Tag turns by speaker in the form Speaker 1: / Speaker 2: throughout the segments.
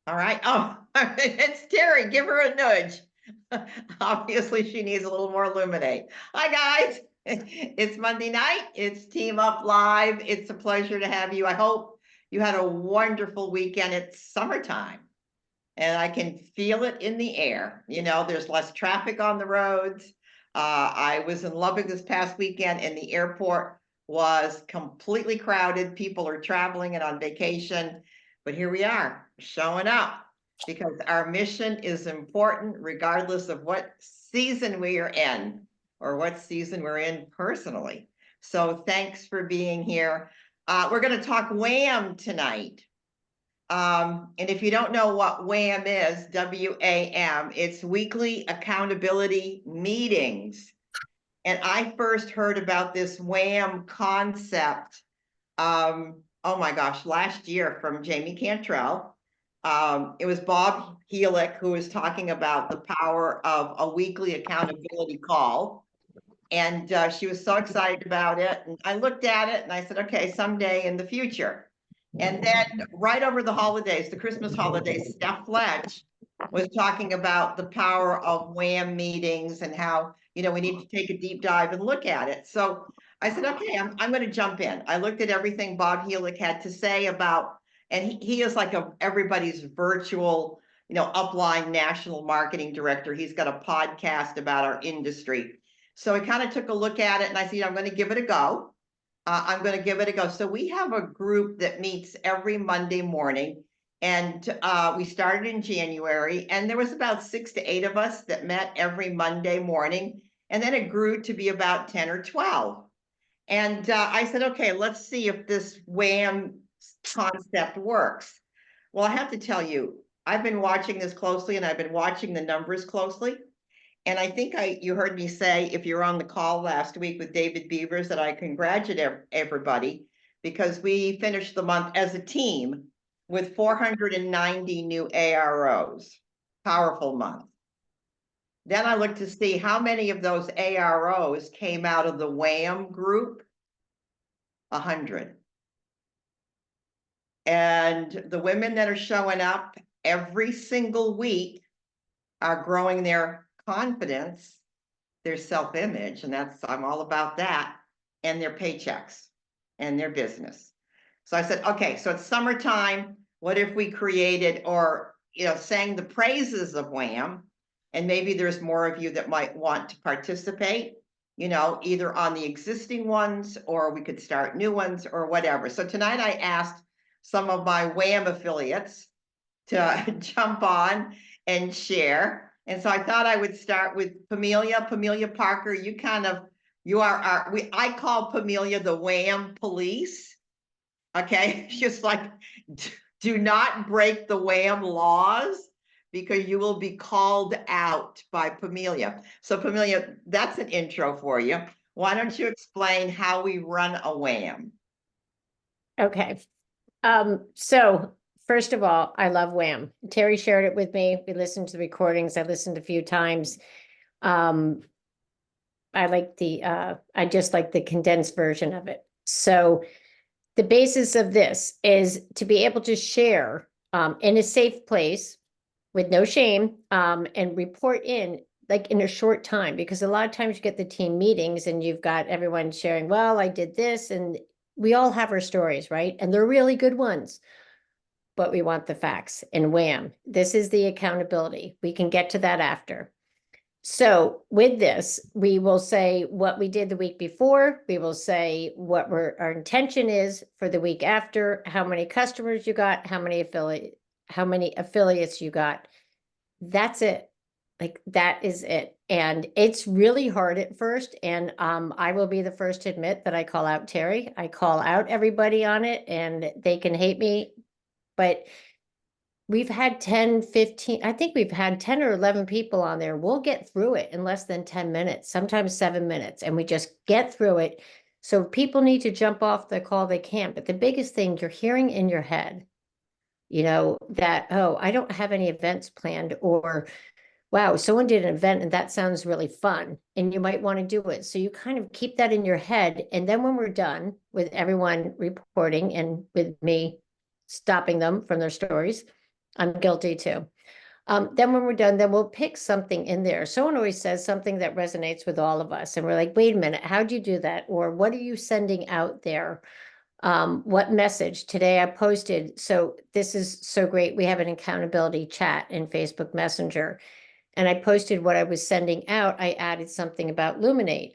Speaker 1: All right. Oh, it's Terry. Give her a nudge. Obviously, she needs a little more illuminate. Hi, guys. It's Monday night. It's Team Up Live. It's a pleasure to have you. I hope you had a wonderful weekend. It's summertime, and I can feel it in the air. You know, there's less traffic on the roads. I was in Lubbock this past weekend, and the airport was completely crowded. People are traveling and on vacation. But here we are, showing up, because our mission is important regardless of what season we are in or what season we're in personally. So thanks for being here. We're going to talk WAM tonight. And if you don't know what WAM is, WAM, it's weekly accountability meetings. And I first heard about this WAM concept, oh my gosh, last year from Jamie Cantrell. It was Bob Heelick who was talking about the power of a weekly accountability call. And she was so excited about it. And I looked at it and I said, okay, someday in the future. And then right over the holidays, the Christmas holidays, Steph Fletch was talking about the power of WAM meetings and how, you know, we need to take a deep dive and look at it. So I said, okay, I'm going to jump in. I looked at everything Bob Heelick had to say about, and he is like everybody's virtual, you know, upline national marketing director. He's got a podcast about our industry. So I kind of took a look at it and I said, I'm going to give it a go. I'm going to give it a go. So we have a group that meets every Monday morning, and we started in January, and there was about 6 to 8 of us that met every Monday morning, and then it grew to be about 10 or 12. And I said, okay, let's see if this WAM concept works. Well, I have to tell you, I've been watching this closely, and I've been watching the numbers closely. And I think you heard me say, if you're on the call last week with David Beavers, that I congratulate everybody because we finished the month as a team with 490 new AROs. Powerful month. Then I looked to see how many of those AROs came out of the WAM group. 100. And the women that are showing up every single week are growing their confidence, their self-image, and I'm all about that, and their paychecks and their business. So I said, okay, so it's summertime. What if we created, or, you know, sang the praises of WAM, and maybe there's more of you that might want to participate, you know, either on the existing ones, or we could start new ones or whatever. So tonight I asked some of my WAM affiliates to jump on and share. And so I thought I would start with Pamelia Parker. I call Pamelia the WAM police. Okay, just like, do not break the WAM laws because you will be called out by Pamelia. So Pamelia, that's an intro for you. Why don't you explain how we run a WAM?
Speaker 2: Okay. So first of all, I love WAM. Terry shared it with me. We listened to the recordings. I listened a few times. I just like the condensed version of it. So the basis of this is to be able to share in a safe place with no shame and report in like in a short time, because a lot of times you get the team meetings and you've got everyone sharing, well, I did this, and we all have our stories, right? And they're really good ones. But we want the facts. And WAM, this is the accountability. We can get to that after. So with this, we will say what we did the week before. We will say what our intention is for the week after, how many customers you got, how many affiliates you got. That's it. Like, that is it. And it's really hard at first. And I will be the first to admit that I call out Terry. I call out everybody on it, and they can hate me. But we've had 10, 15, I think we've had 10 or 11 people on there. We'll get through it in less than 10 minutes, sometimes 7 minutes, and we just get through it. So if people need to jump off the call, they can. But the biggest thing you're hearing in your head, you know, that, oh, I don't have any events planned, or, wow, someone did an event and that sounds really fun, and you might want to do it. So you kind of keep that in your head. And then when we're done with everyone reporting and with me stopping them from their stories, I'm guilty too. Then when we're done, then we'll pick something in there. Someone always says something that resonates with all of us. And we're like, wait a minute, how'd you do that? Or what are you sending out there? What message? Today I posted, so this is so great. We have an accountability chat in Facebook Messenger. And I posted what I was sending out. I added something about Luminate.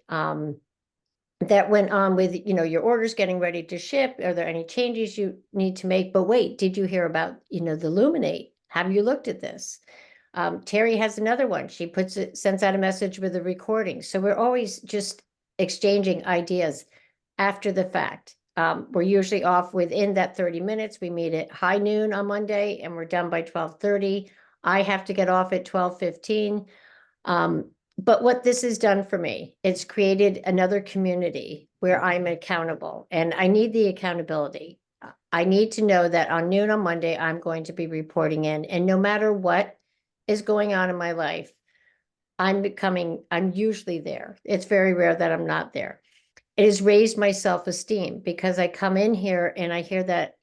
Speaker 2: That went on with, your orders getting ready to ship. Are there any changes you need to make? But wait, did you hear about, the Luminate? Have you looked at this? Terry has another one. She sends out a message with a recording. So we're always just exchanging ideas after the fact. We're usually off within that 30 minutes. We meet at high noon on Monday and we're done by 12:30. I have to get off at 12:15. But what this has done for me, it's created another community where I'm accountable and I need the accountability. I need to know that on noon on Monday, I'm going to be reporting in, and no matter what is going on in my life, I'm usually there. It's very rare that I'm not there. It has raised my self-esteem because I come in here and I hear that,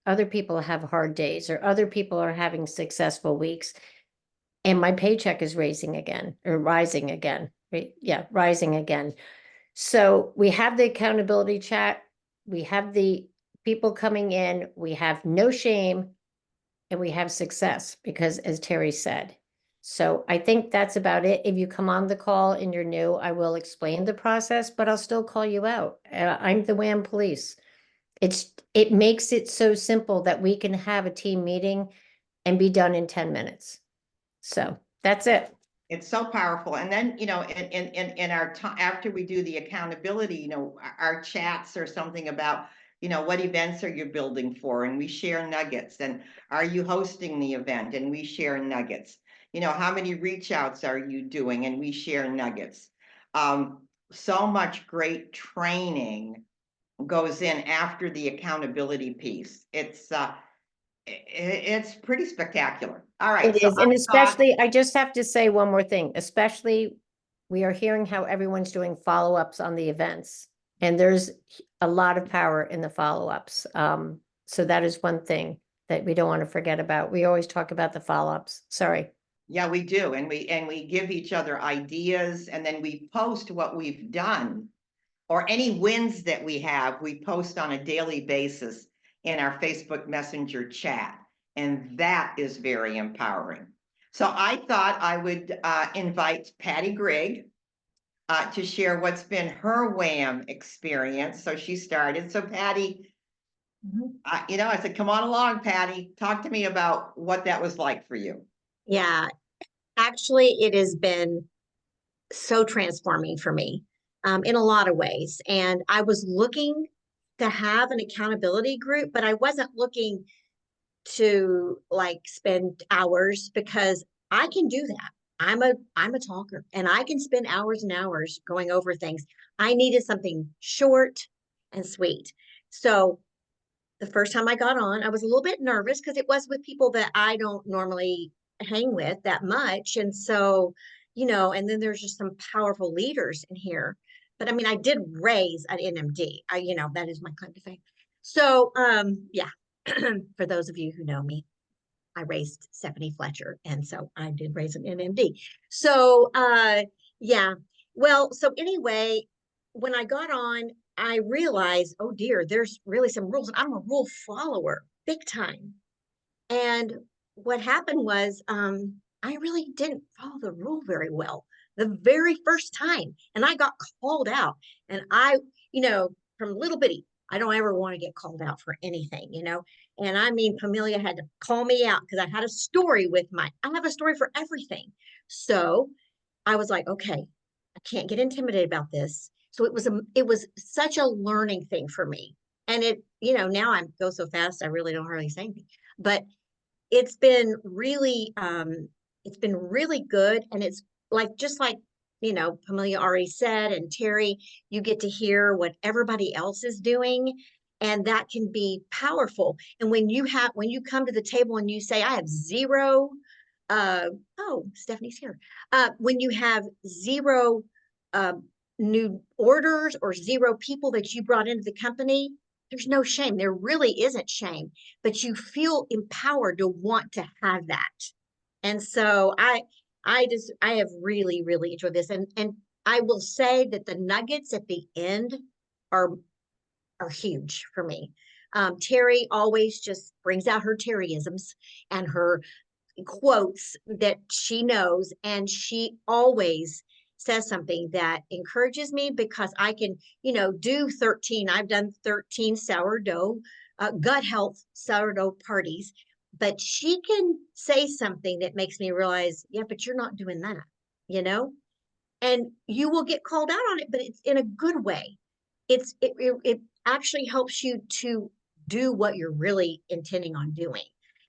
Speaker 2: other people have hard days or other people are having successful weeks. And my paycheck is rising again. Right? Yeah, rising again. So we have the accountability chat. We have the people coming in. We have no shame and we have success because, as Terry said. So I think that's about it. If you come on the call and you're new, I will explain the process, but I'll still call you out. I'm the WAM police. It makes it so simple that we can have a team meeting and be done in 10 minutes. So that's it.
Speaker 1: It's so powerful. And then, in our time, after we do the accountability, our chats or something about, what events are you building for? And we share nuggets. And are you hosting the event? And we share nuggets. How many reach outs are you doing? And we share nuggets. So much great training goes in after the accountability piece. It's pretty spectacular. All right.
Speaker 2: It
Speaker 1: So
Speaker 2: is, and especially, I just have to say one more thing, especially we are hearing how everyone's doing follow-ups on the events. And there's a lot of power in the follow-ups. So that is one thing that we don't want to forget about. We always talk about the follow-ups. Sorry.
Speaker 1: yeah, we do. And we give each other ideas, and then we post what we've done or any wins that we have. We post on a daily basis in our Facebook Messenger chat. And that is very empowering. So I thought I would invite Patty Grigg to share what's been her WAM experience. So she started. So Patty, I said, come on along, Patty. Talk to me about what that was like for you.
Speaker 3: Yeah, actually, it has been so transforming for me in a lot of ways. And I was looking to have an accountability group, but I wasn't looking to like spend hours because I can do that. I'm a talker and I can spend hours and hours going over things. I needed something short and sweet. So the first time I got on, I was a little bit nervous because it was with people that I don't normally hang with that much. And so, and then there's just some powerful leaders in here. But I mean, I did raise an NMD. That is my claim to fame. So, yeah, for those of you who know me, I raised Stephanie Fletcher. And so I did raise an NMD. So, yeah. Well, so anyway, when I got on, I realized, oh dear, there's really some rules. And I'm a rule follower, big time. And what happened was I really didn't follow the rule very well the very first time. And I got called out. And from little bitty, I don't ever want to get called out for anything. And I mean, Pamelia had to call me out because I had a story I have a story for everything. So I was like, okay, I can't get intimidated about this. So it was such a learning thing for me. And now I go so fast, I really don't hardly say anything. But it's been really good. And it's just like, Pamelia already said, and Terry, you get to hear what everybody else is doing. And that can be powerful. And when you come to the table and you say, I have zero, Stephanie's here. When you have zero new orders or zero people that you brought into the company, there's no shame. There really isn't shame, but you feel empowered to want to have that. And so I have really, really enjoyed this. And I will say that the nuggets at the end are are huge for me. Terry always just brings out her Terryisms and her quotes that she knows, and she always says something that encourages me because I can, do 13. I've done 13 sourdough, gut health sourdough parties, but she can say something that makes me realize, yeah, but you're not doing that, you know? And you will get called out on it, but it's in a good way. It actually helps you to do what you're really intending on doing.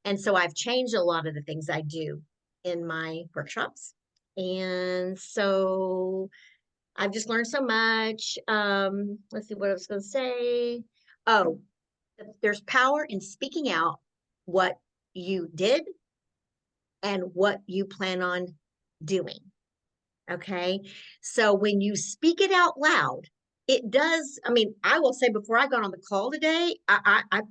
Speaker 3: And so I've changed a lot of the things I do in my workshops. And so I've just learned so much. Let's see what I was going to say. Oh, there's power in speaking out what you did and what you plan on doing. Okay. So when you speak it out loud, it does. I mean, I will say before I got on the call today, I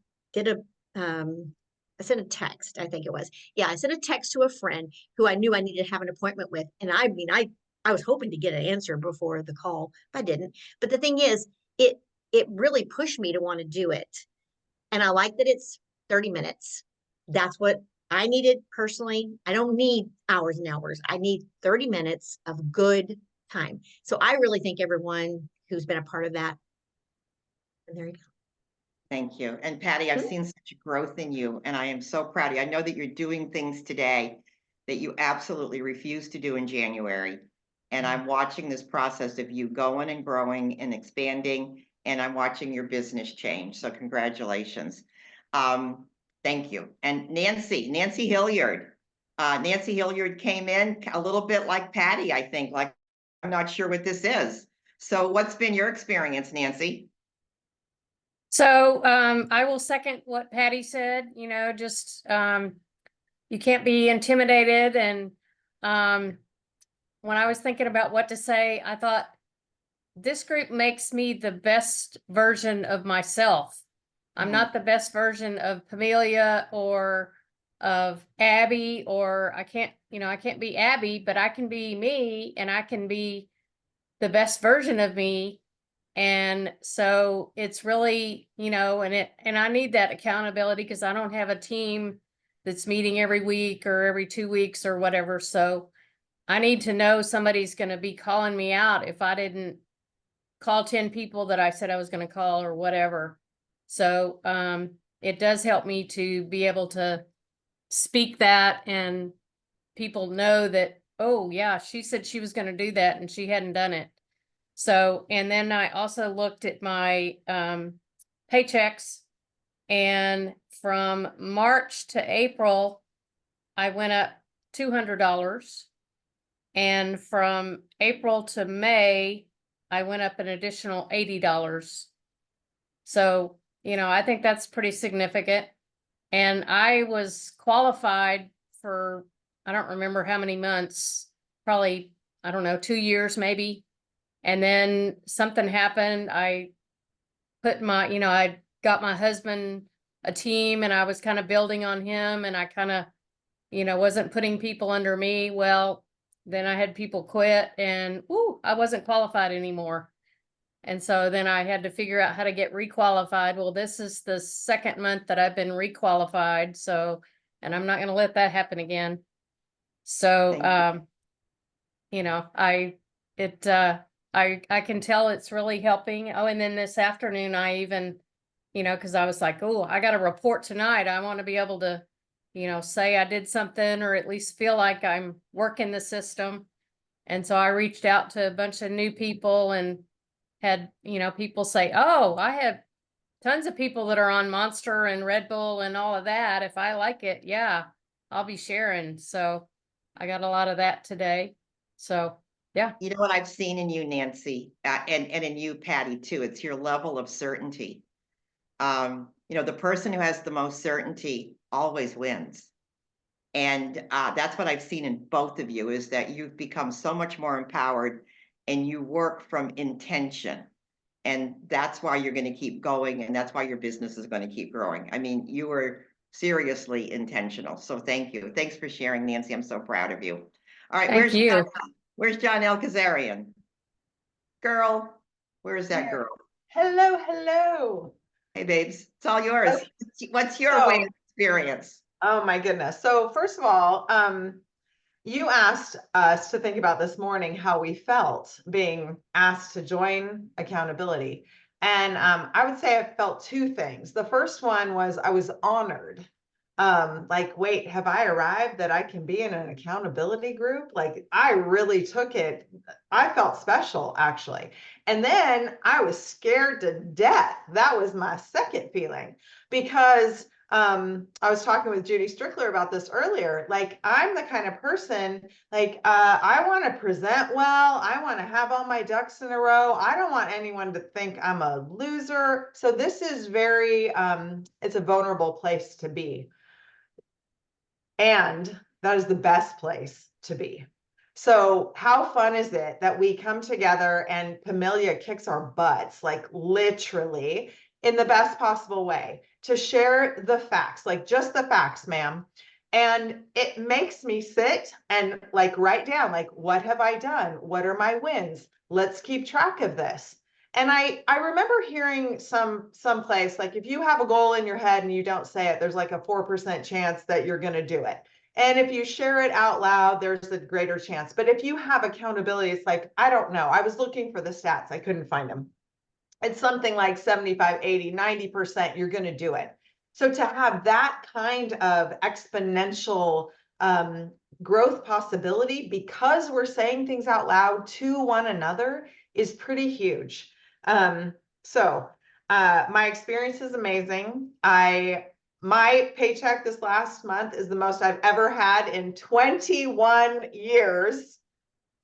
Speaker 3: did I sent a text, I think it was. Yeah, I sent a text to a friend who I knew I needed to have an appointment with. And I mean, I was hoping to get an answer before the call, but I didn't. But the thing is, it really pushed me to want to do it. And I like that it's 30 minutes. That's what I needed personally. I don't need hours and hours. I need 30 minutes of good time. So I really thank everyone who's been a part of that. And there you go.
Speaker 1: Thank you. And Patty, I've seen such a growth in you, and I am so proud of you. I know that you're doing things today that you absolutely refused to do in January. And I'm watching this process of you going and growing and expanding, and I'm watching your business change. So congratulations. Thank you. And Nancy Hilliard. Nancy Hilliard came in a little bit like Patty, I think, like, I'm not sure what this is. So what's been your experience, Nancy?
Speaker 2: So I will second what Patty said, just you can't be intimidated. And when I was thinking about what to say, I thought this group makes me the best version of myself. I'm not the best version of Pamelia or of Abby, or I can't be Abby, but I can be me, and I can be the best version of me. And so it's really, and I need that accountability because I don't have a team that's meeting every week or every 2 weeks or whatever. So I need to know somebody's going to be calling me out if I didn't call 10 people that I said I was going to call or whatever. So it does help me to be able to speak that, and people know that, oh yeah, she said she was going to do that and she hadn't done it. So, and then I also looked at my paychecks, and from March to April, I went up $200. And from April to May, I went up an additional $80. So, I think that's pretty significant. And I was qualified for, I don't remember how many months, probably, I don't know, 2 years maybe. And then something happened. I got my husband a team, and I was kind of building on him, and I kind of, wasn't putting people under me. Well, then I had people quit, and I wasn't qualified anymore. And so then I had to figure out how to get requalified. Well, this is the second month that I've been requalified. So, and I'm not going to let that happen again. So, I can tell it's really helping. Oh, and then this afternoon, I even, because I was like, oh, I got a report tonight. I want to be able to, say I did something, or at least feel like I'm working the system. And so I reached out to a bunch of new people and had, people say, oh, I have tons of people that are on Monster and Red Bull and all of that. If I like it, yeah, I'll be sharing. So I got a lot of that today. So yeah.
Speaker 1: You know what I've seen in you, Nancy, and in you, Patty, too. It's your level of certainty. The person who has the most certainty always wins. And that's what I've seen in both of you, is that you've become so much more empowered, and you work from intention. And that's why you're going to keep going. And that's why your business is going to keep growing. I mean, you were seriously intentional. So thank you. Thanks for sharing, Nancy. I'm so proud of you. All right.
Speaker 2: Thank you.
Speaker 1: Where's John El Kazarian? Girl, where's that girl?
Speaker 4: Hello, hello.
Speaker 1: Hey, babes, it's all yours.
Speaker 4: Okay.
Speaker 1: What's your WAM experience?
Speaker 4: Oh my goodness. So first of all, you asked us to think about this morning how we felt being asked to join accountability. And I would say I felt two things. The first one was I was honored. Like, wait, have I arrived that I can be in an accountability group? Like, I really took it. I felt special, actually. And then I was scared to death. That was my second feeling, because I was talking with Judy Strickler about this earlier. Like, I'm the kind of person, like, I want to present well. I want to have all my ducks in a row. I don't want anyone to think I'm a loser. So this is very, it's a vulnerable place to be. And that is the best place to be. So how fun is it that we come together and Pamelia kicks our butts, like literally in the best possible way, to share the facts, like just the facts, ma'am. And it makes me sit and like write down, like, what have I done? What are my wins? Let's keep track of this. And I remember hearing someplace, like, if you have a goal in your head and you don't say it, there's like a 4% chance that you're going to do it. And if you share it out loud, there's a greater chance. But if you have accountability, it's like, I don't know. I was looking for the stats. I couldn't find them. It's something like 75, 80, 90%, you're going to do it. So to have that kind of exponential growth possibility because we're saying things out loud to one another is pretty huge. So my experience is amazing. My paycheck this last month is the most I've ever had in 21 years.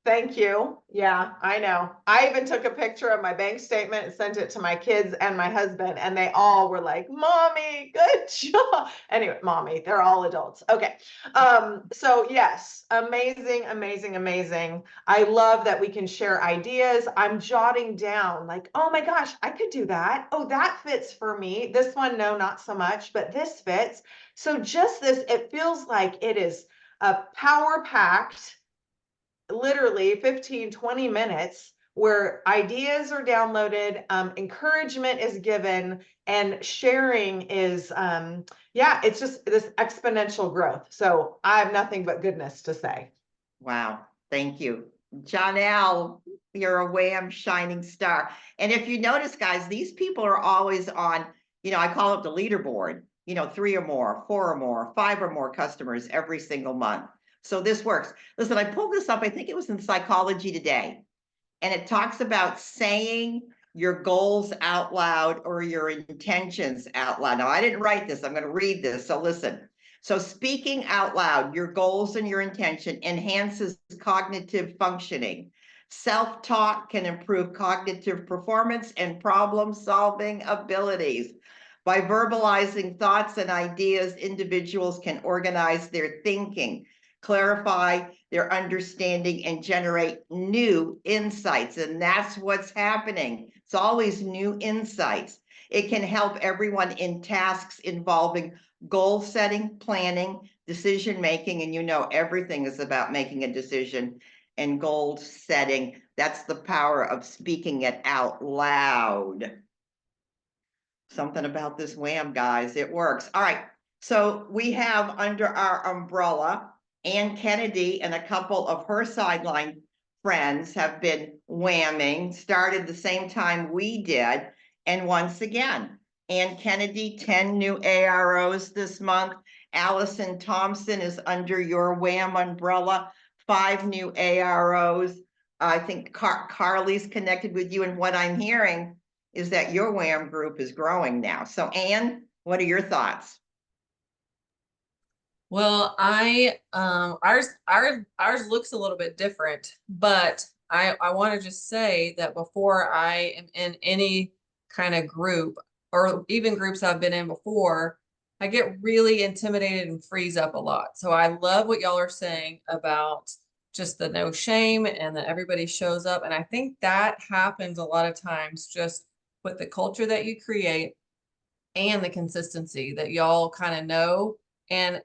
Speaker 4: Thank you. Yeah, I know. I even took a picture of my bank statement and sent it to my kids and my husband, and they all were like, Mommy, good job. Anyway, Mommy, they're all adults. Okay. So yes, amazing, amazing, amazing. I love that we can share ideas. I'm jotting down like, oh my gosh, I could do that. Oh, that fits for me. This one, no, not so much, but this fits. So just this, it feels like it is a power-packed, literally 15, 20 minutes where ideas are downloaded, encouragement is given, and sharing is, yeah, it's just this exponential growth. So I have nothing but goodness to say.
Speaker 1: Wow. Thank you. Jonelle, you're a WAM shining star. And if you notice, guys, these people are always on, I call it the leaderboard, 3 or more, 4 or more, 5 or more customers every single month. So this works. Listen, I pulled this up. I think it was in Psychology Today. And it talks about saying your goals out loud or your intentions out loud. Now, I didn't write this. I'm going to read this. So listen. So speaking out loud, your goals and your intention enhances cognitive functioning. Self-talk can improve cognitive performance and problem-solving abilities. By verbalizing thoughts and ideas, individuals can organize their thinking, clarify their understanding, and generate new insights. And that's what's happening. It's always new insights. It can help everyone in tasks involving goal setting, planning, decision making, and everything is about making a decision and goal setting. That's the power of speaking it out loud. Something about this WAM, guys. It works. All right. So we have under our umbrella, Ann Kennedy and a couple of her sideline friends have been WAMing, started the same time we did. And once again, Ann Kennedy, 10 new AROs this month. Allison Thompson is under your WAM umbrella, 5 new AROs. I think Carly's connected with you, and what I'm hearing is that your WAM group is growing now. So Ann, what are your thoughts?
Speaker 5: Well, ours looks a little bit different, but I want to just say that before I am in any kind of group or even groups I've been in before, I get really intimidated and freeze up a lot. So I love what y'all are saying about just the no shame and that everybody shows up. And I think that happens a lot of times just with the culture that you create and the consistency that y'all kind of know and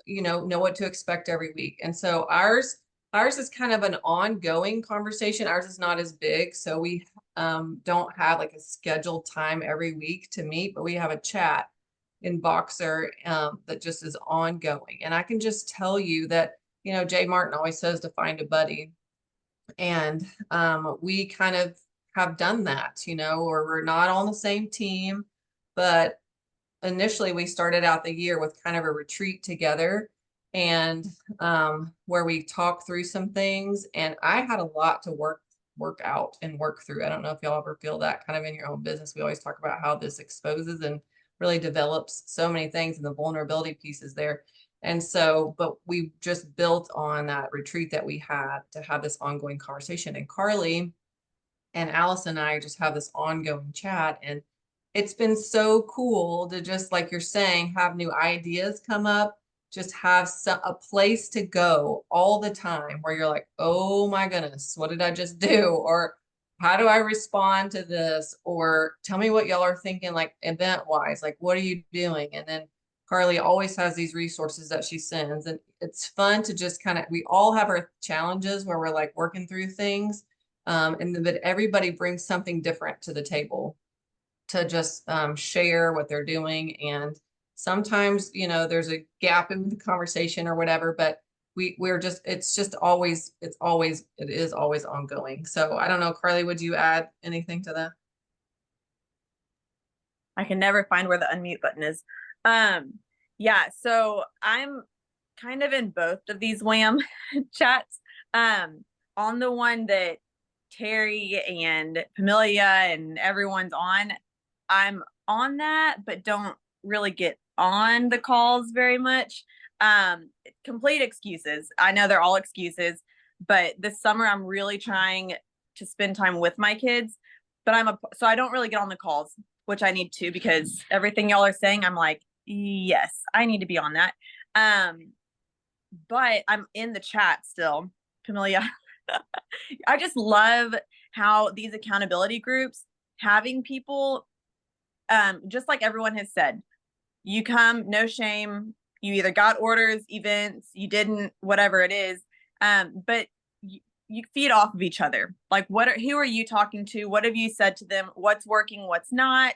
Speaker 5: know what to expect every week. And so ours is kind of an ongoing conversation. Ours is not as big, so we don't have like a scheduled time every week to meet, but we have a chat in Boxer that just is ongoing. And I can just tell you that, Jay Martin always says to find a buddy. And we kind of have done that, or we're not on the same team, but initially we started out the year with kind of a retreat together and where we talked through some things, and I had a lot to work out and work through. I don't know if y'all ever feel that kind of in your own business. We always talk about how this exposes and really develops so many things, and the vulnerability pieces there. And so, but we just built on that retreat that we had to have this ongoing conversation. And Carly and Allison and I just have this ongoing chat, and it's been so cool to just, like you're saying, have new ideas come up, just have a place to go all the time where you're like, oh my goodness, what did I just do? Or how do I respond to this? Or tell me what y'all are thinking, like event wise, like what are you doing? And then Carly always has these resources that she sends, and it's fun to just kind of, we all have our challenges where we're like working through things. But everybody brings something different to the table to just share what they're doing. And sometimes, there's a gap in the conversation or whatever, but it is always ongoing. So I don't know, Carly, would you add anything to that?
Speaker 6: I can never find where the unmute button is. Yeah, so I'm kind of in both of these WAM chats. On the one that Terry and Pamelia and everyone's on, I'm on that, but don't really get on the calls very much. Complete excuses. I know they're all excuses, but this summer I'm really trying to spend time with my kids, but so I don't really get on the calls, which I need to, because everything y'all are saying, I'm like, yes, I need to be on that. But I'm in the chat still, Pamelia. I just love how these accountability groups, having people, just like everyone has said, you come, no shame, you either got orders, events, you didn't, whatever it is. But you feed off of each other. Like, who are you talking to? What have you said to them? What's working, what's not?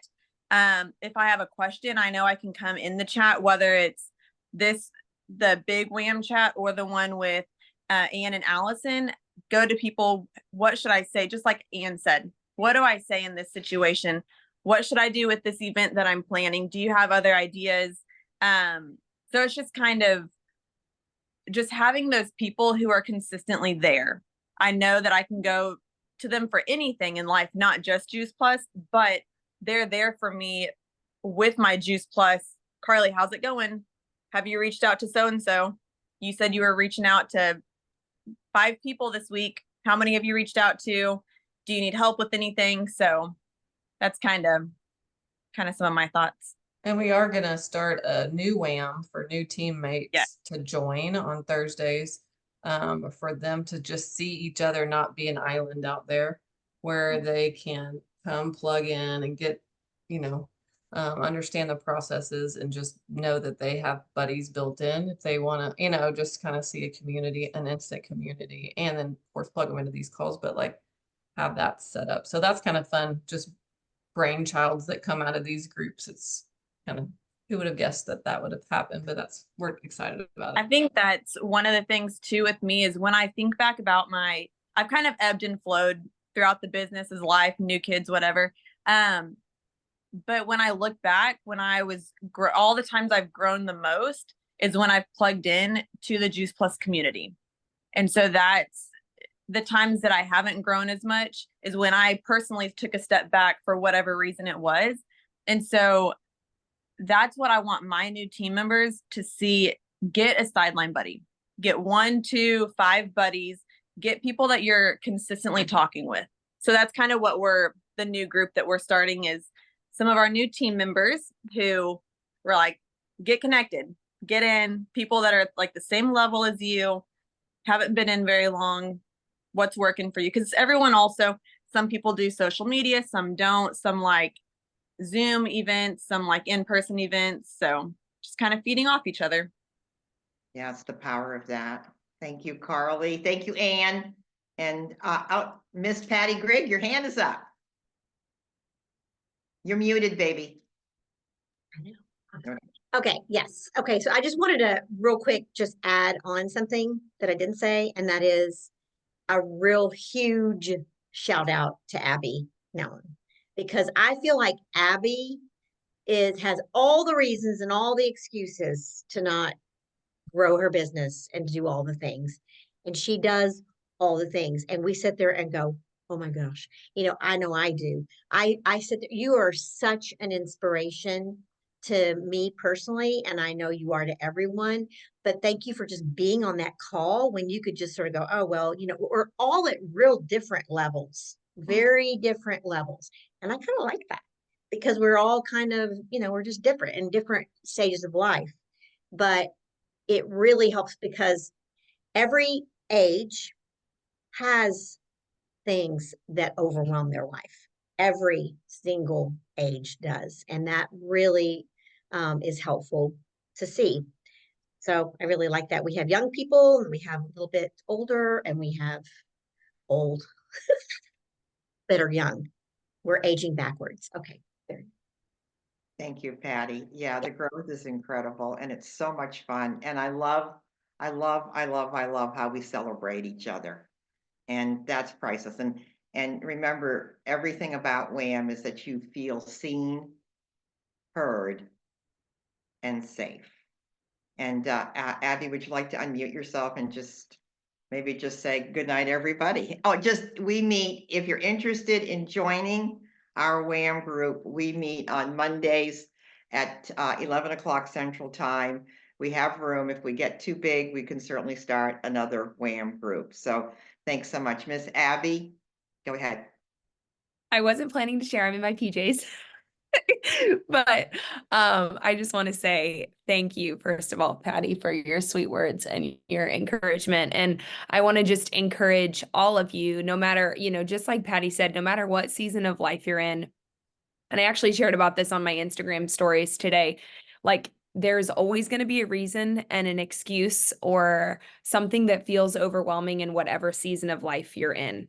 Speaker 6: If I have a question, I know I can come in the chat, whether it's the big WAM chat or the one with Ann and Allison. Go to people, what should I say? Just like Ann said, what do I say in this situation? What should I do with this event that I'm planning? Do you have other ideas? So it's just kind of just having those people who are consistently there. I know that I can go to them for anything in life, not just Juice Plus, but they're there for me with my Juice Plus. Carly, how's it going? Have you reached out to so-and-so? You said you were reaching out to 5 people this week. How many have you reached out to? Do you need help with anything? So that's kind of some of my thoughts.
Speaker 5: And we are going to start a new WAM for new teammates to join on Thursdays, for them to just see each other, not be an island out there, where they can come plug in and get, understand the processes and just know that they have buddies built in if they want to, just kind of see a community, an instant community, and then of course plug them into these calls, but like have that set up. So that's kind of fun, just brainchilds that come out of these groups. It's kind of, who would have guessed that would have happened, but we're excited about it.
Speaker 6: I think that's one of the things too with me is when I think back about I've kind of ebbed and flowed throughout the business as life, new kids, whatever. But when I look back, when I was all the times I've grown the most is when I've plugged in to the Juice Plus community. And so that's the times that I haven't grown as much is when I personally took a step back for whatever reason it was. And so that's what I want my new team members to see. Get a sideline buddy, get 1, 2, 5 buddies, get people that you're consistently talking with. So that's kind of what the new group that we're starting is some of our new team members who were like, get connected, get in, people that are like the same level as you, haven't been in very long, what's working for you. Because everyone also, Some people do social media, some don't, some like Zoom events, some like in-person events. So just kind of feeding off each other.
Speaker 1: Yeah, it's the power of that. Thank you, Carly. Thank you, Anne. And Miss Patty Grigg, your hand is up. You're muted, baby.
Speaker 3: Okay, yes. Okay, so I just wanted to real quick just add on something that I didn't say, and that is a real huge shout out to Abby Nellen, because I feel like Abby has all the reasons and all the excuses to not grow her business and do all the things. And she does all the things. And we sit there and go, oh my gosh, I know I do. I sit there, you are such an inspiration to me personally, and I know you are to everyone. But thank you for just being on that call when you could just sort of go, oh, well, we're all at real different levels, very different levels. And I kind of like that because we're all kind of, we're just different in different stages of life. But it really helps because every age has things that overwhelm their life. Every single age does. And that really is helpful to see. So I really like that. We have young people and we have a little bit older and we have old that are young. We're aging backwards. Okay. There.
Speaker 1: Thank you, Patty. Yeah, the growth is incredible and it's so much fun. And I love how we celebrate each other. And that's priceless. And remember, everything about WAM is that you feel seen, heard, and safe. And Abby, would you like to unmute yourself and maybe just say good night, everybody? Oh, we meet, if you're interested in joining our WAM group, we meet on Mondays at 11 o'clock Central Time. We have room. If we get too big, we can certainly start another WAM group. So thanks so much. Miss Abby, go ahead.
Speaker 7: I wasn't planning to share. I'm in my PJs. But I just want to say thank you, first of all, Patty, for your sweet words and your encouragement. And I want to just encourage all of you, no matter, just like Patty said, no matter what season of life you're in. And I actually shared about this on my Instagram stories today. Like, there's always going to be a reason and an excuse or something that feels overwhelming in whatever season of life you're in.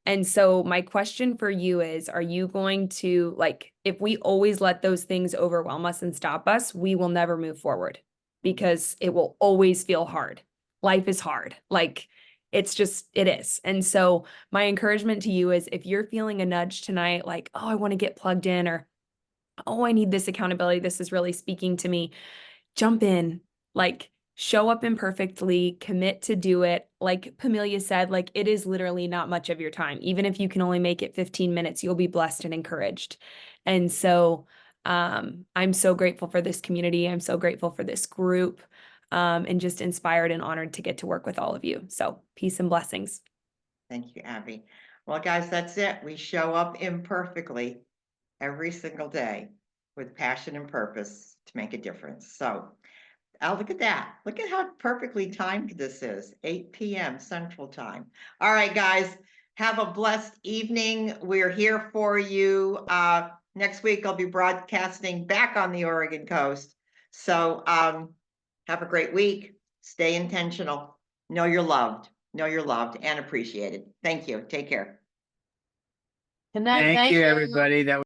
Speaker 7: And so my question for you is, are you going to, if we always let those things overwhelm us and stop us, we will never move forward because it will always feel hard. Life is hard. It is. And so my encouragement to you is, if you're feeling a nudge tonight, like, oh, I want to get plugged in, or, oh, I need this accountability, this is really speaking to me, jump in, show up imperfectly, commit to do it. Like Pamelia said, it is literally not much of your time. Even if you can only make it 15 minutes, you'll be blessed and encouraged. And so I'm so grateful for this community. I'm so grateful for this group, and just inspired and honored to get to work with all of you. So peace and blessings.
Speaker 1: Thank you, Abby. Well, guys, that's it. We show up imperfectly every single day with passion and purpose to make a difference. So look at that. Look at how perfectly timed this is. 8 p.m. Central Time. All right, guys, have a blessed evening. We're here for you. Next week, I'll be broadcasting back on the Oregon coast. So have a great week. Stay intentional. Know you're loved. Know you're loved and appreciated. Thank you. Take care.
Speaker 2: Good night.
Speaker 8: Thank you, everybody. That